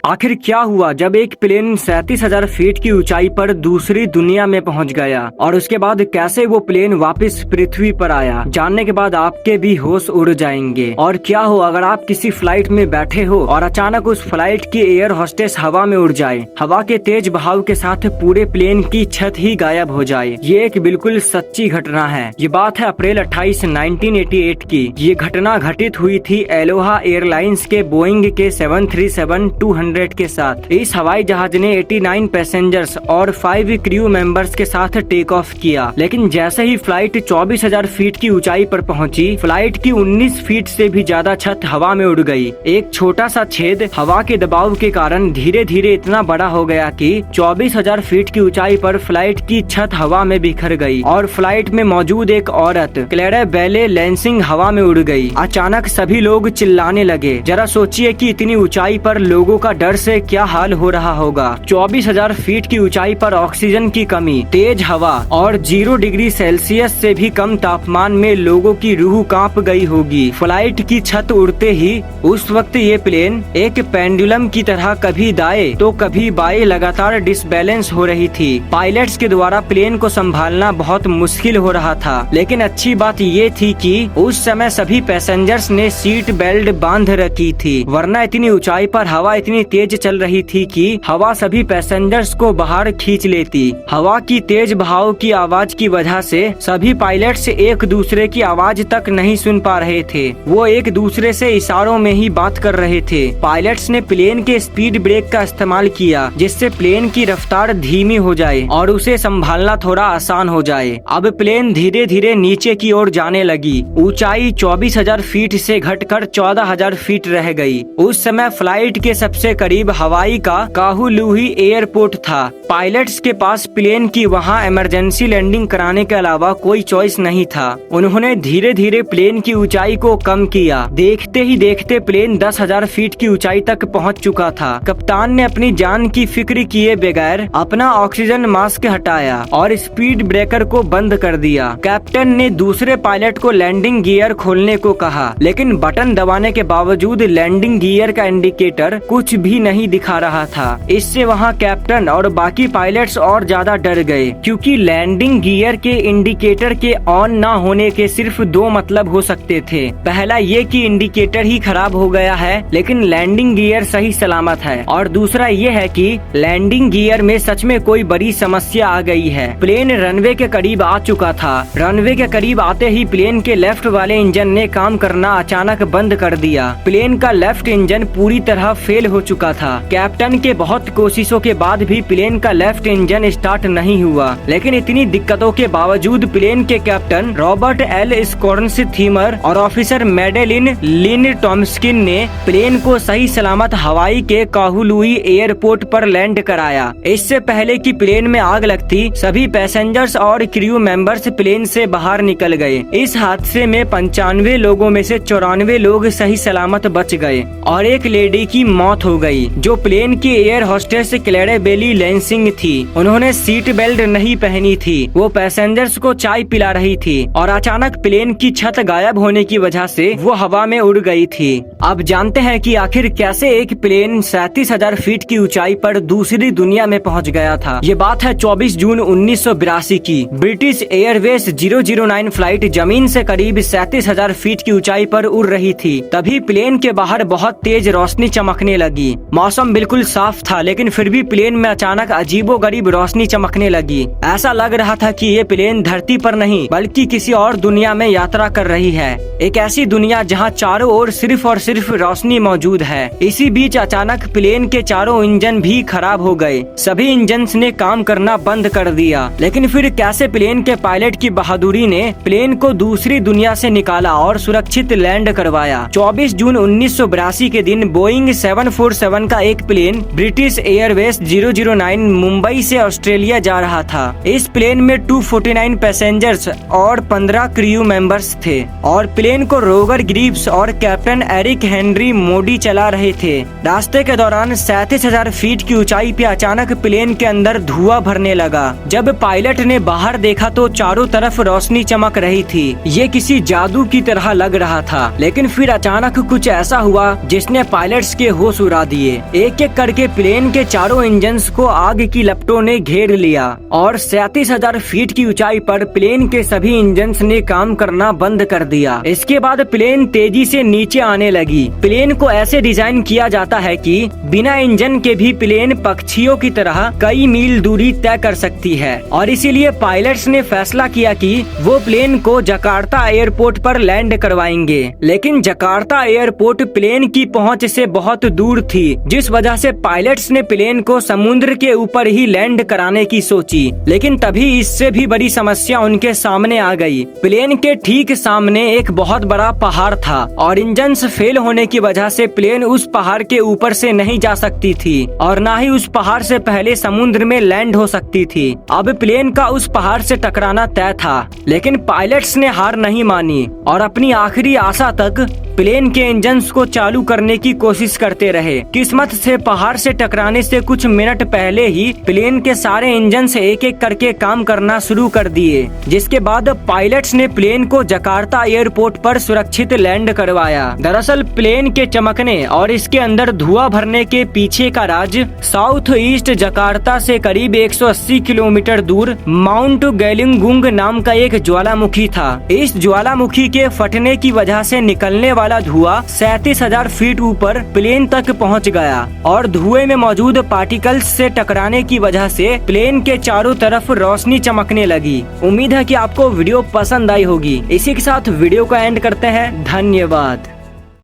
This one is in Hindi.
आखिर क्या हुआ जब एक प्लेन 37,000 फीट की ऊंचाई पर दूसरी दुनिया में पहुंच गया और उसके बाद कैसे वो प्लेन वापस पृथ्वी पर आया, जानने के बाद आपके भी होश उड़ जाएंगे। और क्या हो अगर आप किसी फ्लाइट में बैठे हो और अचानक उस फ्लाइट की एयर होस्टेस हवा में उड़ जाए, हवा के तेज बहाव के साथ पूरे प्लेन की छत ही गायब हो जाए। ये एक बिल्कुल सच्ची घटना है। ये बात है अप्रैल 28, 1988 की। ये घटना घटित हुई थी एलोहा एयरलाइंस के बोइंग के 737-200 के साथ। इस हवाई जहाज ने 89 पैसेंजर्स और 5 क्रू मेंबर्स के साथ टेक ऑफ किया, लेकिन जैसे ही फ्लाइट 24,000 फीट की ऊंचाई पर पहुंची, फ्लाइट की 19 फीट से भी ज्यादा छत हवा में उड़ गई। एक छोटा सा छेद हवा के दबाव के कारण धीरे धीरे इतना बड़ा हो गया कि 24,000 फीट की ऊंचाई पर फ्लाइट की छत हवा में बिखर गई और फ्लाइट में मौजूद एक औरत क्लेरा बेले लेंसिंग हवा में उड़ गई। अचानक सभी लोग चिल्लाने लगे। जरा सोचिए कि इतनी ऊंचाई पर लोगों का डर से क्या हाल हो रहा होगा। 24,000 फीट की ऊंचाई पर ऑक्सीजन की कमी, तेज हवा और 0 डिग्री सेल्सियस से भी कम तापमान में लोगों की रूह कांप गई होगी। फ्लाइट की छत उड़ते ही उस वक्त ये प्लेन एक पेंडुलम की तरह कभी दाएं तो कभी बाएं लगातार डिसबैलेंस हो रही थी। पायलट्स के द्वारा प्लेन को संभालना बहुत मुश्किल हो रहा था, लेकिन अच्छी बात ये थी कि उस समय सभी पैसेंजर्स ने सीट बेल्ट बांध रखी थी, वरना इतनी ऊंचाई पर हवा इतनी तेज चल रही थी कि हवा सभी पैसेंजर्स को बाहर खींच लेती। हवा की तेज बहाव की आवाज की वजह से सभी पायलट्स एक दूसरे की आवाज तक नहीं सुन पा रहे थे। वो एक दूसरे से इशारों में ही बात कर रहे थे। पायलट्स ने प्लेन के स्पीड ब्रेक का इस्तेमाल किया, जिससे प्लेन की रफ्तार धीमी हो जाए और उसे संभालना थोड़ा आसान हो जाए। अब प्लेन धीरे धीरे नीचे की ओर जाने लगी। ऊंचाई 24,000 फीट से घटकर 14,000 फीट रह गई। उस समय फ्लाइट के सबसे करीब हवाई का काहुलुही एयरपोर्ट था। पायलट्स के पास प्लेन की वहां इमरजेंसी लैंडिंग कराने के अलावा कोई चॉइस नहीं था। उन्होंने धीरे धीरे प्लेन की ऊंचाई को कम किया। देखते ही देखते प्लेन 10,000 फीट की ऊंचाई तक पहुंच चुका था। कप्तान ने अपनी जान की फिक्र किए बगैर अपना ऑक्सीजन मास्क हटाया और स्पीड ब्रेकर को बंद कर दिया। कैप्टन ने दूसरे पायलट को लैंडिंग गियर खोलने को कहा, लेकिन बटन दबाने के बावजूद लैंडिंग गियर का इंडिकेटर कुछ भी नहीं दिखा रहा था। इससे वहां कैप्टन और बाकी पायलट्स और ज्यादा डर गए, क्योंकि लैंडिंग गियर के इंडिकेटर के ऑन ना होने के सिर्फ 2 मतलब हो सकते थे। पहला ये कि इंडिकेटर ही खराब हो गया है, लेकिन लैंडिंग गियर सही सलामत है, और दूसरा ये है कि लैंडिंग गियर में सच में कोई बड़ी समस्या आ गई है। प्लेन रनवे के करीब आ चुका था। रनवे के करीब आते ही प्लेन के लेफ्ट वाले इंजन ने काम करना अचानक बंद कर दिया। प्लेन का लेफ्ट इंजन पूरी तरह फेल हो चुका था। कैप्टन के बहुत कोशिशों के बाद भी प्लेन का लेफ्ट इंजन स्टार्ट नहीं हुआ, लेकिन इतनी दिक्कतों के बावजूद प्लेन के कैप्टन रॉबर्ट एल स्कॉर्न्स थीमर और ऑफिसर मेडेलिन लिन टॉम्स्किन ने प्लेन को सही सलामत हवाई के काहुलुही एयरपोर्ट पर लैंड कराया। इससे पहले कि प्लेन में आग लगती, सभी पैसेंजर्स और क्रू मेंबर्स प्लेन से बाहर निकल गए। इस हादसे में 95 लोगों में से 94 लोग सही सलामत बच गए और एक लेडी की मौत हो गई, जो प्लेन की एयर होस्टेस क्लेरा बेली लेंसिंग थी। उन्होंने सीट बेल्ट नहीं पहनी थी। वो पैसेंजर्स को चाय पिला रही थी और अचानक प्लेन की छत गायब होने की वजह से वो हवा में उड़ गई थी। अब जानते हैं कि आखिर कैसे एक प्लेन 37,000 फीट की ऊंचाई पर दूसरी दुनिया में पहुंच गया था। ये बात है 24 जून 1982 की। ब्रिटिश एयरवेज 009 फ्लाइट जमीन से करीब 37,000 फीट की ऊंचाई पर उड़ रही थी। तभी प्लेन के बाहर बहुत तेज रोशनी चमकने लगी। मौसम बिल्कुल साफ था, लेकिन फिर भी प्लेन में अचानक अजीबोगरीब रोशनी चमकने लगी। ऐसा लग रहा था कि ये प्लेन धरती पर नहीं बल्कि किसी और दुनिया में यात्रा कर रही है। एक ऐसी दुनिया जहां चारों ओर सिर्फ और सिर्फ रोशनी मौजूद है। इसी बीच अचानक प्लेन के चारों इंजन भी खराब हो गए। सभी इंजन्स ने काम करना बंद कर दिया। लेकिन फिर कैसे प्लेन के पायलट की बहादुरी ने प्लेन को दूसरी दुनिया से निकाला और सुरक्षित लैंड करवाया। 24 जून 1982 के दिन बोइंग 747 का एक प्लेन ब्रिटिश एयरवेज 009 मुंबई से ऑस्ट्रेलिया जा रहा था। इस प्लेन में 249 पैसेंजर्स और 15 क्रू मेंबर्स थे और प्लेन को रोगर ग्रीव्स और कैप्टन एरिक हेनरी मोडी चला रहे थे। रास्ते के दौरान 37,000 फीट की ऊंचाई पे अचानक प्लेन के अंदर धुआं भरने लगा। जब पायलट ने बाहर देखा तो चारों तरफ रोशनी चमक रही थी। ये किसी जादू की तरह लग रहा था, लेकिन फिर अचानक कुछ ऐसा हुआ जिसने पायलट्स के होश उड़ा दिए। एक एक करके प्लेन के चारों इंजन्स को आग की लपटों ने घेर लिया और 37,000 फीट की ऊंचाई पर प्लेन के सभी इंजन्स ने काम करना बंद कर दिया। इसके बाद प्लेन तेजी से नीचे आने लगी। प्लेन को ऐसे डिजाइन किया जाता है कि बिना इंजन के भी प्लेन पक्षियों की तरह कई मील दूरी तय कर सकती है और इसीलिए पायलट्स ने फैसला किया कि वो प्लेन को जकार्ता एयरपोर्ट पर लैंड करवाएंगे। लेकिन जकार्ता एयरपोर्ट प्लेन की पहुंच से बहुत दूर थी, जिस वजह से पायलट्स ने प्लेन को समुद्र के ऊपर ही लैंड कराने की सोची। लेकिन तभी इससे भी बड़ी समस्या उनके सामने आ गई। प्लेन के ठीक सामने एक बहुत बड़ा पहाड़ था और इंजन्स फेल होने की वजह से प्लेन उस पहाड़ के ऊपर से नहीं जा सकती थी और न ही उस पहाड़ से पहले समुद्र में लैंड हो सकती थी। अब प्लेन का उस पहाड़ से टकराना तय था, लेकिन पायलट्स ने हार नहीं मानी और अपनी आखिरी आशा तक प्लेन के इंजन्स को चालू करने की कोशिश करते रहे। किस्मत से पहाड़ से टकराने से कुछ मिनट पहले ही प्लेन के सारे इंजन से एक एक करके काम करना शुरू कर दिए, जिसके बाद पायलट्स ने प्लेन को जकार्ता एयरपोर्ट पर सुरक्षित लैंड करवाया। दरअसल प्लेन के चमकने और इसके अंदर धुआं भरने के पीछे का राज साउथ ईस्ट जकार्ता से करीब 180 किलोमीटर दूर माउंट गैलिंगुंग नाम का एक ज्वालामुखी था। इस ज्वालामुखी के फटने की वजह से निकलने वाला धुआं 37,000 फीट ऊपर प्लेन तक पहुंच गया और धुएं में मौजूद पार्टिकल्स से टकराने की वजह से प्लेन के चारों तरफ रोशनी चमकने लगी। उम्मीद है कि आपको वीडियो पसंद आई होगी। इसी के साथ वीडियो को एंड करते हैं। धन्यवाद।